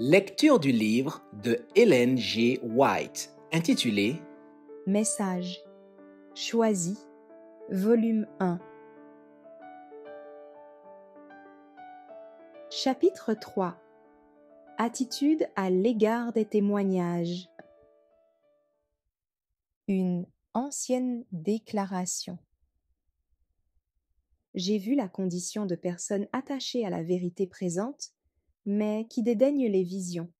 Lecture du livre de Ellen G. White, intitulé Message choisi, volume 1. Chapitre 3. Attitude à l'égard des témoignages. Une ancienne déclaration. J'ai vu la condition de personnes attachées à la vérité présente, mais qui dédaignent les visions,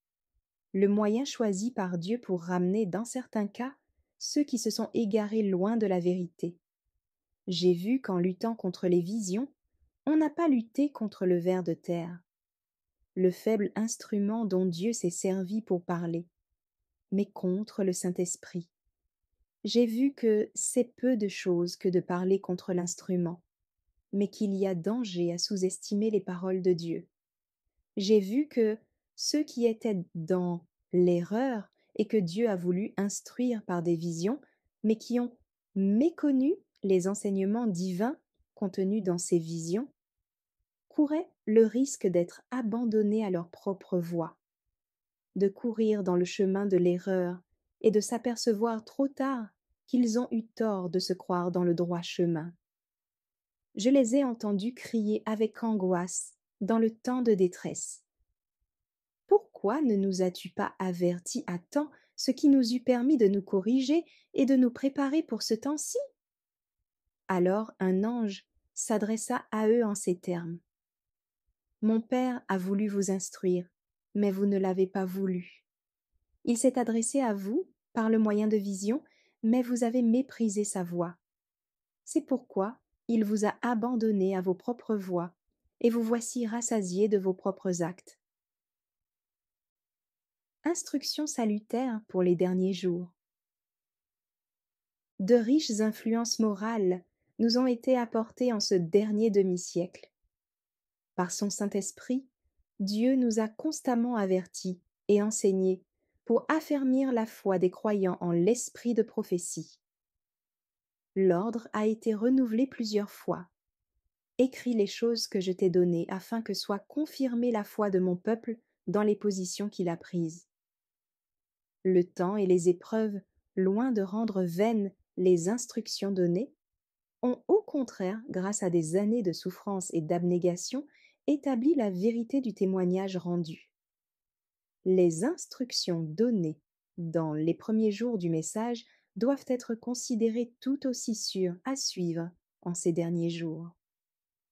le moyen choisi par Dieu pour ramener, dans certains cas, ceux qui se sont égarés loin de la vérité. J'ai vu qu'en luttant contre les visions, on n'a pas lutté contre le ver de terre, le faible instrument dont Dieu s'est servi pour parler, mais contre le Saint-Esprit. J'ai vu que c'est peu de chose que de parler contre l'instrument, mais qu'il y a danger à sous-estimer les paroles de Dieu. J'ai vu que ceux qui étaient dans l'erreur et que Dieu a voulu instruire par des visions, mais qui ont méconnu les enseignements divins contenus dans ces visions, couraient le risque d'être abandonnés à leur propre voie, de courir dans le chemin de l'erreur et de s'apercevoir trop tard qu'ils ont eu tort de se croire dans le droit chemin. Je les ai entendus crier avec angoisse dans le temps de détresse. Pourquoi ne nous as-tu pas avertis à temps, ce qui nous eût permis de nous corriger et de nous préparer pour ce temps-ci? Alors un ange s'adressa à eux en ces termes. Mon Père a voulu vous instruire, mais vous ne l'avez pas voulu. Il s'est adressé à vous par le moyen de visions, mais vous avez méprisé sa voix. C'est pourquoi il vous a abandonné à vos propres voies, et vous voici rassasiés de vos propres actes. Instructions salutaires pour les derniers jours. De riches influences morales nous ont été apportées en ce dernier demi-siècle. Par son Saint-Esprit, Dieu nous a constamment avertis et enseignés pour affermir la foi des croyants en l'esprit de prophétie. L'ordre a été renouvelé plusieurs fois. Écris les choses que je t'ai données afin que soit confirmée la foi de mon peuple dans les positions qu'il a prises. Le temps et les épreuves, loin de rendre vaines les instructions données, ont au contraire, grâce à des années de souffrance et d'abnégation, établi la vérité du témoignage rendu. Les instructions données dans les premiers jours du message doivent être considérées tout aussi sûres à suivre en ces derniers jours.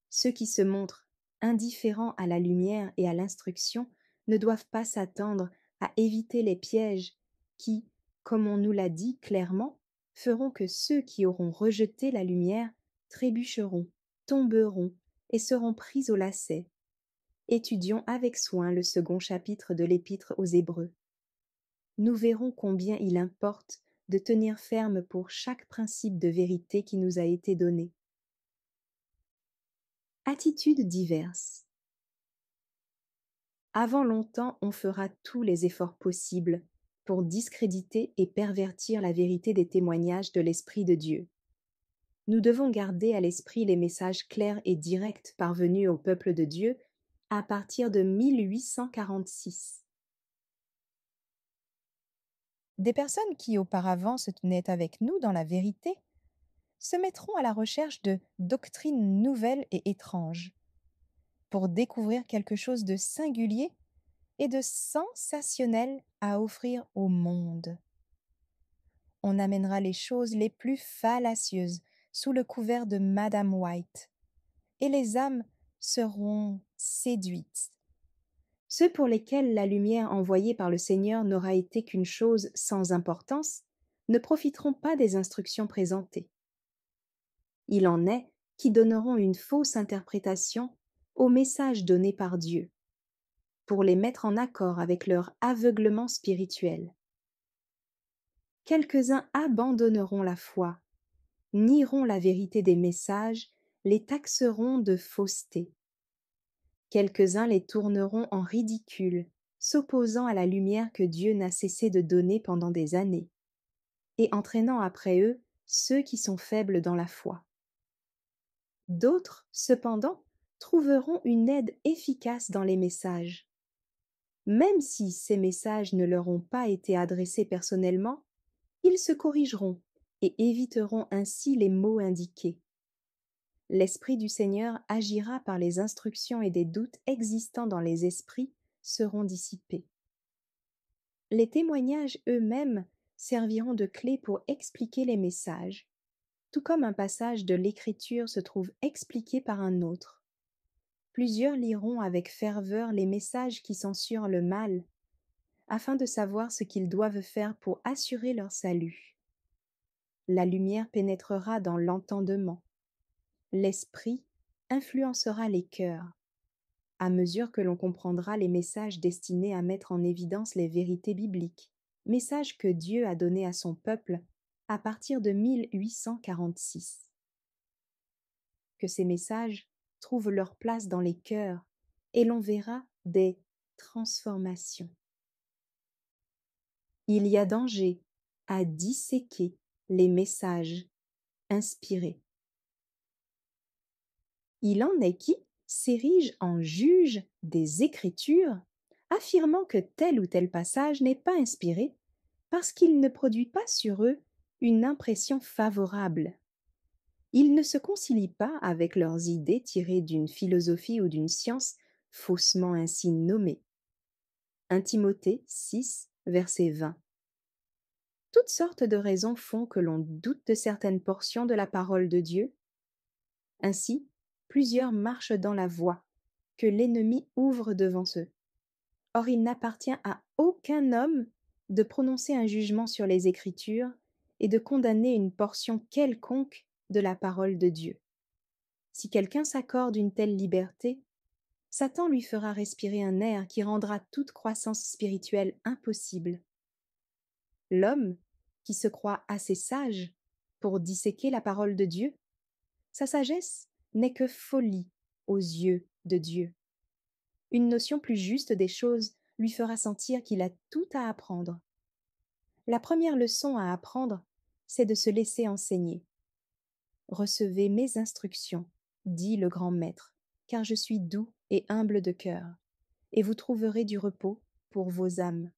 Ceux qui se montrent indifférents à la lumière et à l'instruction ne doivent pas s'attendre à éviter les pièges qui, comme on nous l'a dit clairement, feront que ceux qui auront rejeté la lumière trébucheront, tomberont et seront pris au lacet. Étudions avec soin le second chapitre de l'Épître aux Hébreux. Nous verrons combien il importe de tenir ferme pour chaque principe de vérité qui nous a été donné. Attitudes diverses. Avant longtemps, on fera tous les efforts possibles pour discréditer et pervertir la vérité des témoignages de l'Esprit de Dieu. Nous devons garder à l'esprit les messages clairs et directs parvenus au peuple de Dieu à partir de 1846. Des personnes qui auparavant se tenaient avec nous dans la vérité se mettront à la recherche de doctrines nouvelles et étranges pour découvrir quelque chose de singulier et de sensationnel à offrir au monde. On amènera les choses les plus fallacieuses sous le couvert de Madame White, et les âmes seront séduites. Ceux pour lesquels la lumière envoyée par le Seigneur n'aura été qu'une chose sans importance ne profiteront pas des instructions présentées. Il en est qui donneront une fausse interprétation aux messages donnés par Dieu, pour les mettre en accord avec leur aveuglement spirituel. Quelques-uns abandonneront la foi, nieront la vérité des messages, les taxeront de fausseté. Quelques-uns les tourneront en ridicule, s'opposant à la lumière que Dieu n'a cessé de donner pendant des années, et entraînant après eux ceux qui sont faibles dans la foi. D'autres, cependant, trouveront une aide efficace dans les messages. Même si ces messages ne leur ont pas été adressés personnellement, ils se corrigeront et éviteront ainsi les maux indiqués. L'Esprit du Seigneur agira par les instructions et des doutes existants dans les esprits seront dissipés. Les témoignages eux-mêmes serviront de clé pour expliquer les messages, tout comme un passage de l'Écriture se trouve expliqué par un autre. Plusieurs liront avec ferveur les messages qui censurent le mal, afin de savoir ce qu'ils doivent faire pour assurer leur salut. La lumière pénétrera dans l'entendement. L'esprit influencera les cœurs. À mesure que l'on comprendra les messages destinés à mettre en évidence les vérités bibliques, messages que Dieu a donnés à son peuple à partir de 1846. Que ces messages trouvent leur place dans les cœurs et l'on verra des transformations. Il y a danger à disséquer les messages inspirés. Il en est qui s'érige en juge des Écritures, affirmant que tel ou tel passage n'est pas inspiré parce qu'il ne produit pas sur eux une impression favorable. Ils ne se concilient pas avec leurs idées tirées d'une philosophie ou d'une science faussement ainsi nommée. 1 Timothée 6, verset 20. Toutes sortes de raisons font que l'on doute de certaines portions de la parole de Dieu. Ainsi, plusieurs marchent dans la voie que l'ennemi ouvre devant eux. Or, il n'appartient à aucun homme de prononcer un jugement sur les Écritures et de condamner une portion quelconque de la parole de Dieu. Si quelqu'un s'accorde une telle liberté, Satan lui fera respirer un air qui rendra toute croissance spirituelle impossible. L'homme, qui se croit assez sage pour disséquer la parole de Dieu, sa sagesse n'est que folie aux yeux de Dieu. Une notion plus juste des choses lui fera sentir qu'il a tout à apprendre. La première leçon à apprendre, c'est de se laisser enseigner. Recevez mes instructions, dit le grand maître, car je suis doux et humble de cœur, et vous trouverez du repos pour vos âmes.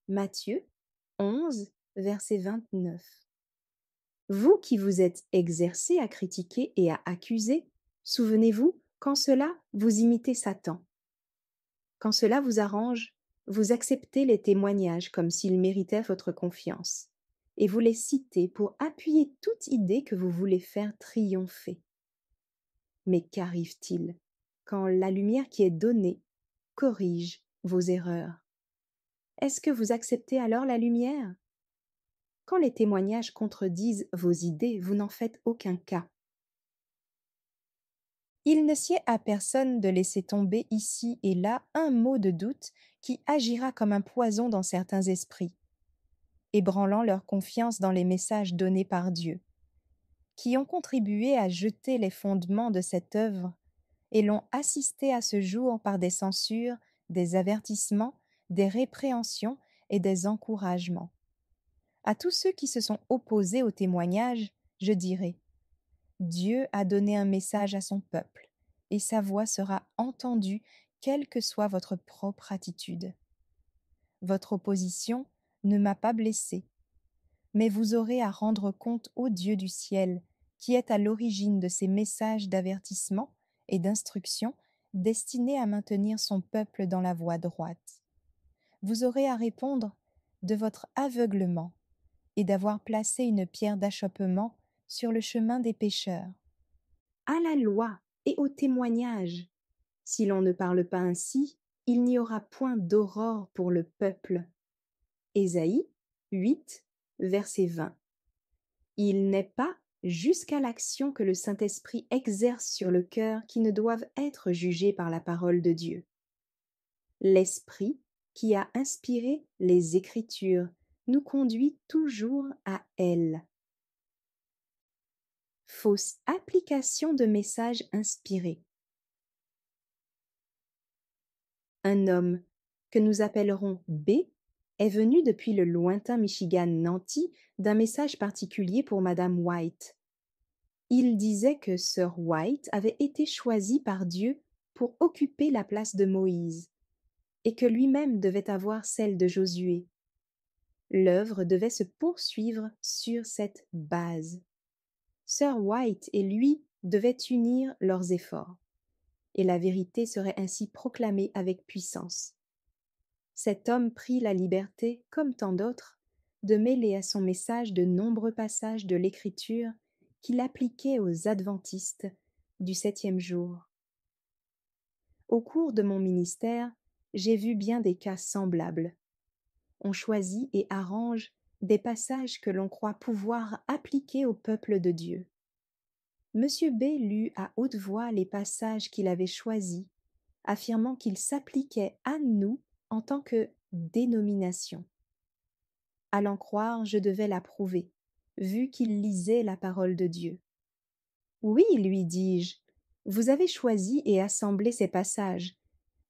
Matthieu 11, verset 29. Vous qui vous êtes exercés à critiquer et à accuser, souvenez-vous qu'en cela vous imitez Satan. Quand cela vous arrange, vous acceptez les témoignages comme s'ils méritaient votre confiance, et vous les citez pour appuyer toute idée que vous voulez faire triompher. Mais qu'arrive-t-il quand la lumière qui est donnée corrige vos erreurs? Est-ce que vous acceptez alors la lumière? Quand les témoignages contredisent vos idées, vous n'en faites aucun cas. Il ne sied à personne de laisser tomber ici et là un mot de doute qui agira comme un poison dans certains esprits, ébranlant leur confiance dans les messages donnés par Dieu, qui ont contribué à jeter les fondements de cette œuvre et l'ont assisté à ce jour par des censures, des avertissements, des répréhensions et des encouragements. À tous ceux qui se sont opposés au témoignage, je dirai: Dieu a donné un message à son peuple, et sa voix sera entendue quelle que soit votre propre attitude. Votre opposition ne m'a pas blessé, mais vous aurez à rendre compte au Dieu du ciel, qui est à l'origine de ces messages d'avertissement et d'instruction destinés à maintenir son peuple dans la voie droite. Vous aurez à répondre de votre aveuglement et d'avoir placé une pierre d'achoppement sur le chemin des pécheurs. À la loi et au témoignage. Si l'on ne parle pas ainsi, il n'y aura point d'aurore pour le peuple. Ésaïe 8, verset 20. Il n'est pas jusqu'à l'action que le Saint-Esprit exerce sur le cœur qui ne doivent être jugés par la parole de Dieu. L'Esprit qui a inspiré les Écritures nous conduit toujours à elles. Fausse application de messages inspirés. Un homme, que nous appellerons B, est venu depuis le lointain Michigan-Nanty d'un message particulier pour Madame White. Il disait que Sir White avait été choisi par Dieu pour occuper la place de Moïse, et que lui-même devait avoir celle de Josué. L'œuvre devait se poursuivre sur cette base. Sir White et lui devaient unir leurs efforts, et la vérité serait ainsi proclamée avec puissance. Cet homme prit la liberté, comme tant d'autres, de mêler à son message de nombreux passages de l'Écriture qu'il appliquait aux adventistes du 7e jour. Au cours de mon ministère, j'ai vu bien des cas semblables. On choisit et arrange des passages que l'on croit pouvoir appliquer au peuple de Dieu. Monsieur B lut à haute voix les passages qu'il avait choisis, affirmant qu'ils s'appliquaient à nous en tant que dénomination. À l'en croire, je devais l'approuver, vu qu'il lisait la parole de Dieu. Oui, lui dis-je, vous avez choisi et assemblé ces passages,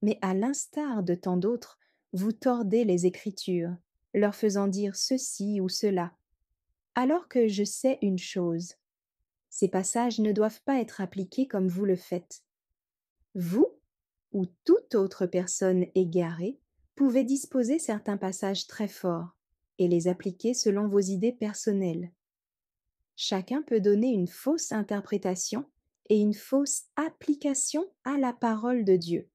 mais à l'instar de tant d'autres, vous tordez les Écritures, leur faisant dire ceci ou cela, alors que je sais une chose. Ces passages ne doivent pas être appliqués comme vous le faites. Vous, ou toute autre personne égarée, pouvez disposer certains passages très forts et les appliquer selon vos idées personnelles. Chacun peut donner une fausse interprétation et une fausse application à la parole de Dieu,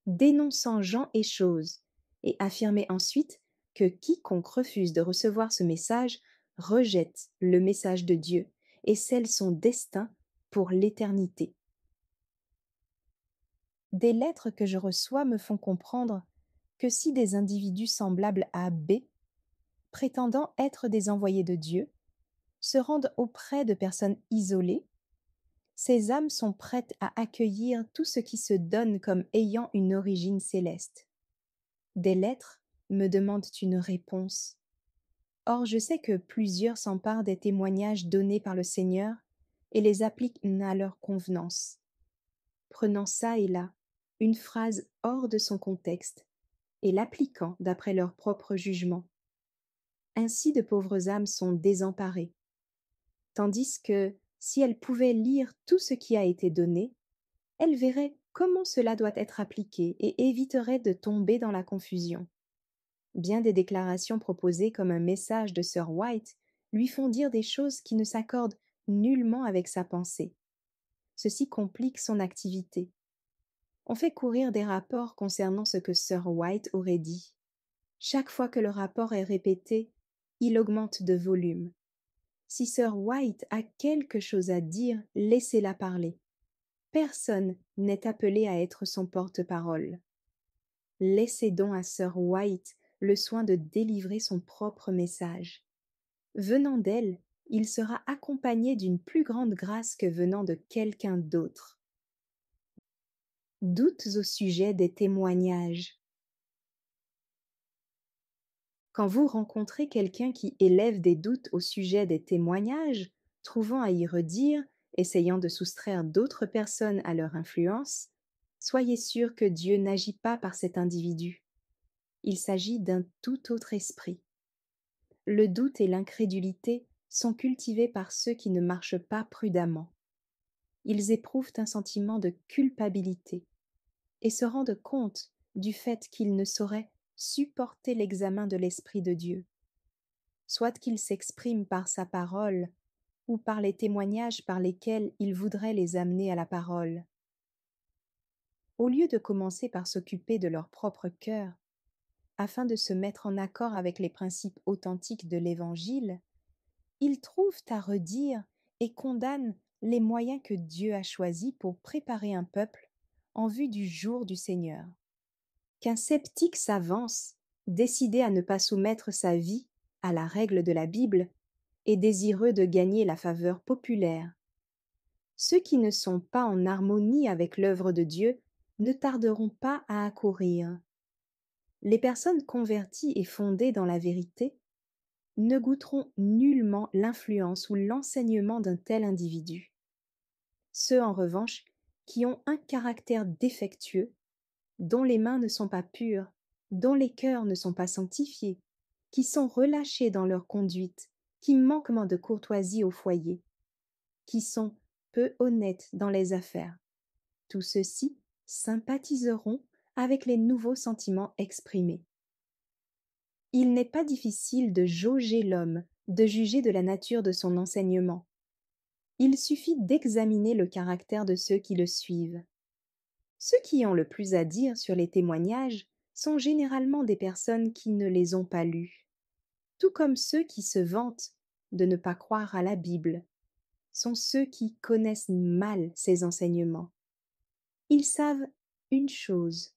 dénonçant gens et choses, et affirmer ensuite que quiconque refuse de recevoir ce message rejette le message de Dieu et scelle son destin pour l'éternité. Des lettres que je reçois me font comprendre que si des individus semblables à B, prétendant être des envoyés de Dieu, se rendent auprès de personnes isolées, ces âmes sont prêtes à accueillir tout ce qui se donne comme ayant une origine céleste. Des lettres me demandent une réponse. Or je sais que plusieurs s'emparent des témoignages donnés par le Seigneur et les appliquent à leur convenance, prenant çà et là une phrase hors de son contexte et l'appliquant d'après leur propre jugement. Ainsi de pauvres âmes sont désemparées, tandis que, si elles pouvaient lire tout ce qui a été donné, elles verraient comment cela doit être appliqué et éviteraient de tomber dans la confusion. Bien des déclarations proposées comme un message de Sir White lui font dire des choses qui ne s'accordent nullement avec sa pensée. Ceci complique son activité. On fait courir des rapports concernant ce que Sir White aurait dit. Chaque fois que le rapport est répété, il augmente de volume. Si Sir White a quelque chose à dire, laissez-la parler. Personne n'est appelé à être son porte-parole. Laissez donc à Sir White le soin de délivrer son propre message. Venant d'elle, il sera accompagné d'une plus grande grâce que venant de quelqu'un d'autre. Doutes au sujet des témoignages. Quand vous rencontrez quelqu'un qui élève des doutes au sujet des témoignages, trouvant à y redire, essayant de soustraire d'autres personnes à leur influence, soyez sûr que Dieu n'agit pas par cet individu. Il s'agit d'un tout autre esprit. Le doute et l'incrédulité sont cultivés par ceux qui ne marchent pas prudemment. Ils éprouvent un sentiment de culpabilité et se rendent compte du fait qu'ils ne sauraient supporter l'examen de l'Esprit de Dieu, soit qu'il s'exprime par sa parole ou par les témoignages par lesquels il voudrait les amener à la parole. Au lieu de commencer par s'occuper de leur propre cœur, afin de se mettre en accord avec les principes authentiques de l'Évangile, ils trouvent à redire et condamnent les moyens que Dieu a choisis pour préparer un peuple en vue du jour du Seigneur. Qu'un sceptique s'avance, décidé à ne pas soumettre sa vie à la règle de la Bible et désireux de gagner la faveur populaire. Ceux qui ne sont pas en harmonie avec l'œuvre de Dieu ne tarderont pas à accourir. Les personnes converties et fondées dans la vérité ne goûteront nullement l'influence ou l'enseignement d'un tel individu. Ceux, en revanche, qui ont un caractère défectueux, dont les mains ne sont pas pures, dont les cœurs ne sont pas sanctifiés, qui sont relâchés dans leur conduite, qui manquent de courtoisie au foyer, qui sont peu honnêtes dans les affaires. Tous ceux-ci sympathiseront avec les nouveaux sentiments exprimés. Il n'est pas difficile de jauger l'homme, de juger de la nature de son enseignement. Il suffit d'examiner le caractère de ceux qui le suivent. Ceux qui ont le plus à dire sur les témoignages sont généralement des personnes qui ne les ont pas lus, tout comme ceux qui se vantent de ne pas croire à la Bible, sont ceux qui connaissent mal ces enseignements. Ils savent une chose,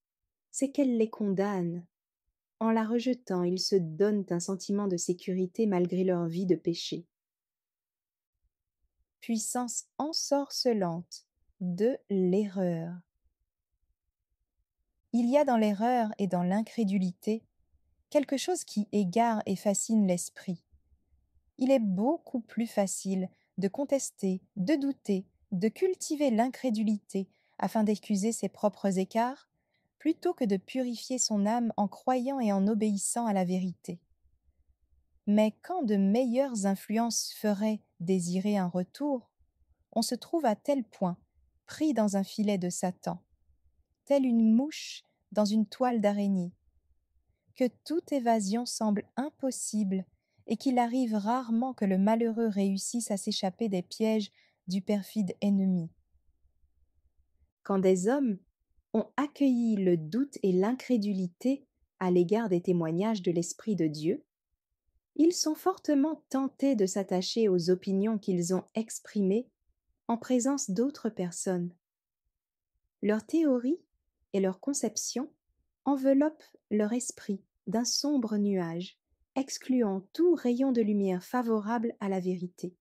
c'est qu'elle les condamne. En la rejetant, ils se donnent un sentiment de sécurité malgré leur vie de péché. Puissance ensorcelante de l'erreur. Il y a dans l'erreur et dans l'incrédulité quelque chose qui égare et fascine l'esprit. Il est beaucoup plus facile de contester, de douter, de cultiver l'incrédulité afin d'excuser ses propres écarts, plutôt que de purifier son âme en croyant et en obéissant à la vérité. Mais quand de meilleures influences feraient désirer un retour, on se trouve à tel point pris dans un filet de Satan, telle une mouche dans une toile d'araignée, que toute évasion semble impossible et qu'il arrive rarement que le malheureux réussisse à s'échapper des pièges du perfide ennemi. Quand des hommes ont accueilli le doute et l'incrédulité à l'égard des témoignages de l'Esprit de Dieu, ils sont fortement tentés de s'attacher aux opinions qu'ils ont exprimées en présence d'autres personnes. Leurs théories et leurs conceptions enveloppent leur esprit d'un sombre nuage, excluant tout rayon de lumière favorable à la vérité.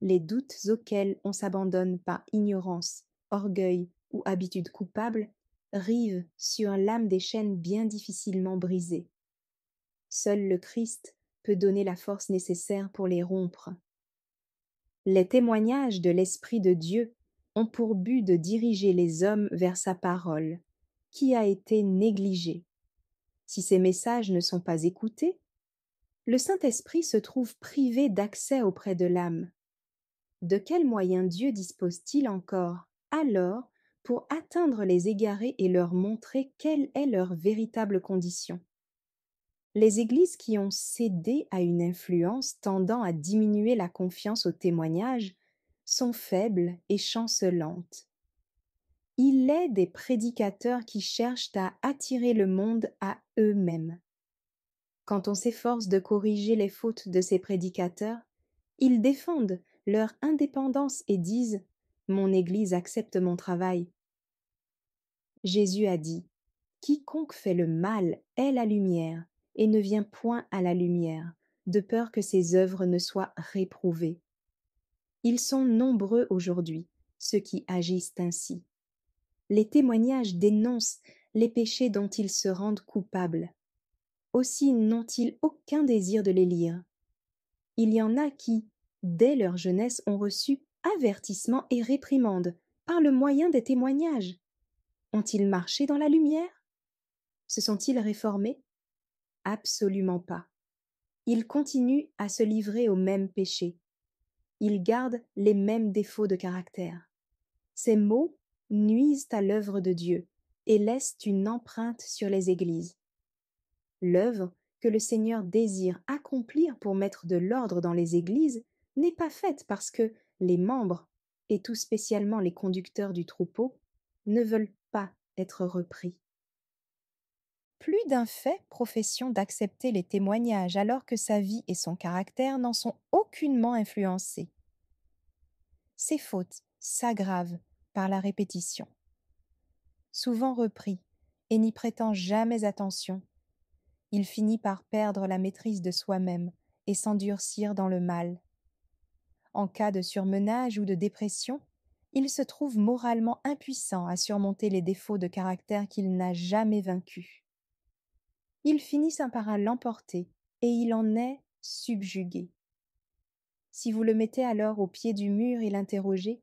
Les doutes auxquels on s'abandonne par ignorance, orgueil ou habitude coupable rivent sur l'âme des chaînes bien difficilement brisées. Seul le Christ peut donner la force nécessaire pour les rompre. Les témoignages de l'Esprit de Dieu ont pour but de diriger les hommes vers sa parole, qui a été négligée. Si ces messages ne sont pas écoutés, le Saint-Esprit se trouve privé d'accès auprès de l'âme. De quels moyens Dieu dispose-t-il encore, alors, pour atteindre les égarés et leur montrer quelle est leur véritable condition? Les églises qui ont cédé à une influence tendant à diminuer la confiance aux témoignages sont faibles et chancelantes. Il est des prédicateurs qui cherchent à attirer le monde à eux-mêmes. Quand on s'efforce de corriger les fautes de ces prédicateurs, ils défendent leur indépendance et disent « Mon Église accepte mon travail ». Jésus a dit « Quiconque fait le mal est la lumière et ne vient point à la lumière, de peur que ses œuvres ne soient réprouvées. » Ils sont nombreux aujourd'hui, ceux qui agissent ainsi. Les témoignages dénoncent les péchés dont ils se rendent coupables. Aussi n'ont-ils aucun désir de les lire. Il y en a qui, dès leur jeunesse, ont reçu avertissement et réprimande par le moyen des témoignages. Ont-ils marché dans la lumière? Se sont-ils réformés? Absolument pas. Ils continuent à se livrer aux mêmes péchés. Ils gardent les mêmes défauts de caractère. Ces maux nuisent à l'œuvre de Dieu et laissent une empreinte sur les églises. L'œuvre que le Seigneur désire accomplir pour mettre de l'ordre dans les églises n'est pas faite parce que les membres, et tout spécialement les conducteurs du troupeau, ne veulent pas être repris. Plus d'un fait profession d'accepter les témoignages alors que sa vie et son caractère n'en sont aucunement influencés. Ses fautes s'aggravent par la répétition. Souvent repris et n'y prêtant jamais attention, il finit par perdre la maîtrise de soi-même et s'endurcir dans le mal. En cas de surmenage ou de dépression, il se trouve moralement impuissant à surmonter les défauts de caractère qu'il n'a jamais vaincus. Il finit par l'emporter et il en est subjugué. Si vous le mettez alors au pied du mur et l'interrogez,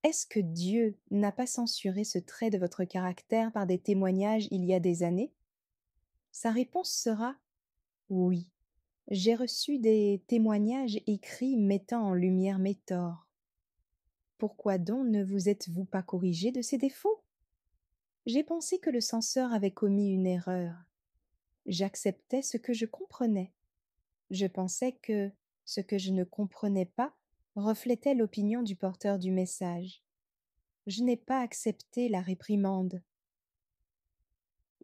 est-ce que Dieu n'a pas censuré ce trait de votre caractère par des témoignages il y a des années? Sa réponse sera oui. J'ai reçu des témoignages écrits mettant en lumière mes torts. Pourquoi donc ne vous êtes-vous pas corrigé de ces défauts? j'ai pensé que le censeur avait commis une erreur. J'acceptais ce que je comprenais. Je pensais que ce que je ne comprenais pas reflétait l'opinion du porteur du message. Je n'ai pas accepté la réprimande.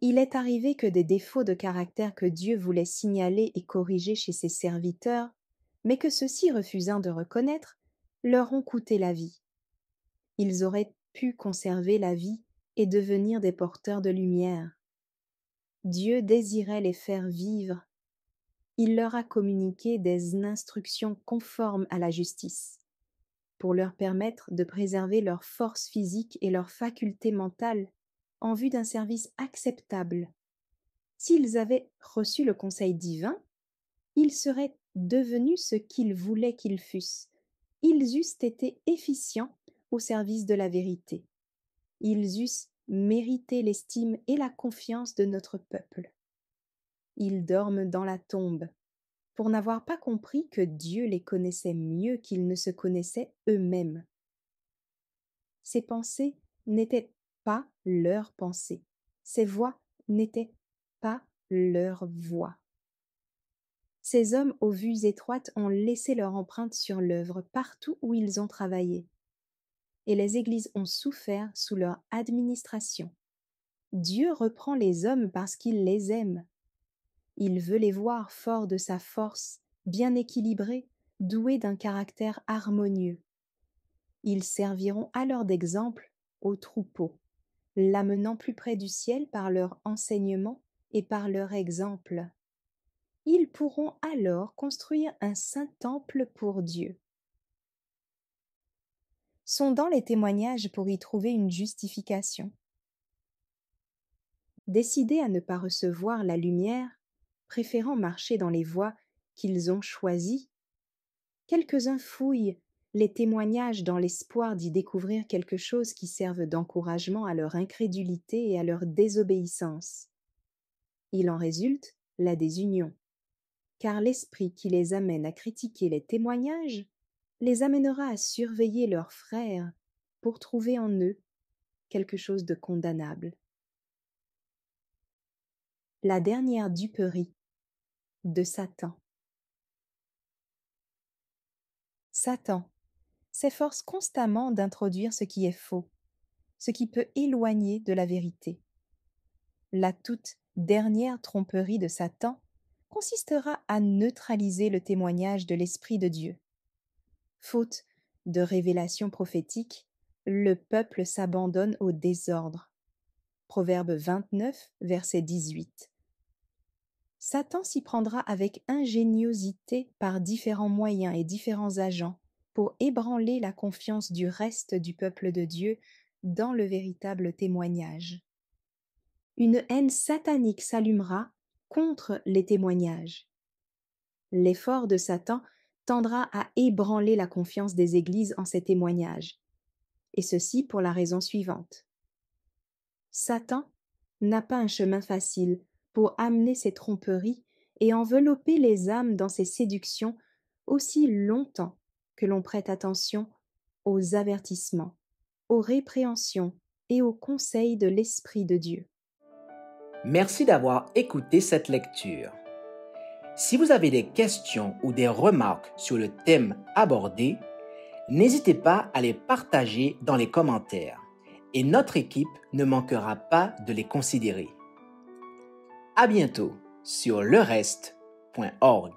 Il est arrivé que des défauts de caractère que Dieu voulait signaler et corriger chez ses serviteurs, mais que ceux-ci, refusant de reconnaître, leur ont coûté la vie. Ils auraient pu conserver la vie et devenir des porteurs de lumière. Dieu désirait les faire vivre. Il leur a communiqué des instructions conformes à la justice, pour leur permettre de préserver leur force physique et leur faculté mentale en vue d'un service acceptable. S'ils avaient reçu le conseil divin, ils seraient devenus ce qu'il voulait qu'ils fussent. Ils eussent été efficients au service de la vérité. Ils eussent mérité l'estime et la confiance de notre peuple. Ils dorment dans la tombe, pour n'avoir pas compris que Dieu les connaissait mieux qu'ils ne se connaissaient eux-mêmes. Ces pensées n'étaient pas leurs pensées. Ces voix n'étaient pas leurs voix. Ces hommes aux vues étroites ont laissé leur empreinte sur l'œuvre partout où ils ont travaillé. Et les églises ont souffert sous leur administration. Dieu reprend les hommes parce qu'il les aime. Il veut les voir forts de sa force, bien équilibrés, doués d'un caractère harmonieux. Ils serviront alors d'exemple au troupeau, l'amenant plus près du ciel par leur enseignement et par leur exemple. Ils pourront alors construire un saint temple pour Dieu. Sondant les témoignages pour y trouver une justification. Décidés à ne pas recevoir la lumière, préférant marcher dans les voies qu'ils ont choisies, quelques-uns fouillent les témoignages dans l'espoir d'y découvrir quelque chose qui serve d'encouragement à leur incrédulité et à leur désobéissance. Il en résulte la désunion, car l'esprit qui les amène à critiquer les témoignages les amènera à surveiller leurs frères pour trouver en eux quelque chose de condamnable. La dernière duperie de Satan. Satan s'efforce constamment d'introduire ce qui est faux, ce qui peut éloigner de la vérité. La toute dernière tromperie de Satan consistera à neutraliser le témoignage de l'Esprit de Dieu. Faute de révélation prophétique, le peuple s'abandonne au désordre. Proverbe 29, verset 18. Satan s'y prendra avec ingéniosité par différents moyens et différents agents pour ébranler la confiance du reste du peuple de Dieu dans le véritable témoignage. Une haine satanique s'allumera contre les témoignages. L'effort de Satan tendra à ébranler la confiance des églises en ces témoignages, et ceci pour la raison suivante. Satan n'a pas un chemin facile pour amener ses tromperies et envelopper les âmes dans ses séductions aussi longtemps que l'on prête attention aux avertissements, aux répréhensions et aux conseils de l'Esprit de Dieu. Merci d'avoir écouté cette lecture. Si vous avez des questions ou des remarques sur le thème abordé, n'hésitez pas à les partager dans les commentaires et notre équipe ne manquera pas de les considérer. À bientôt sur lereste.org.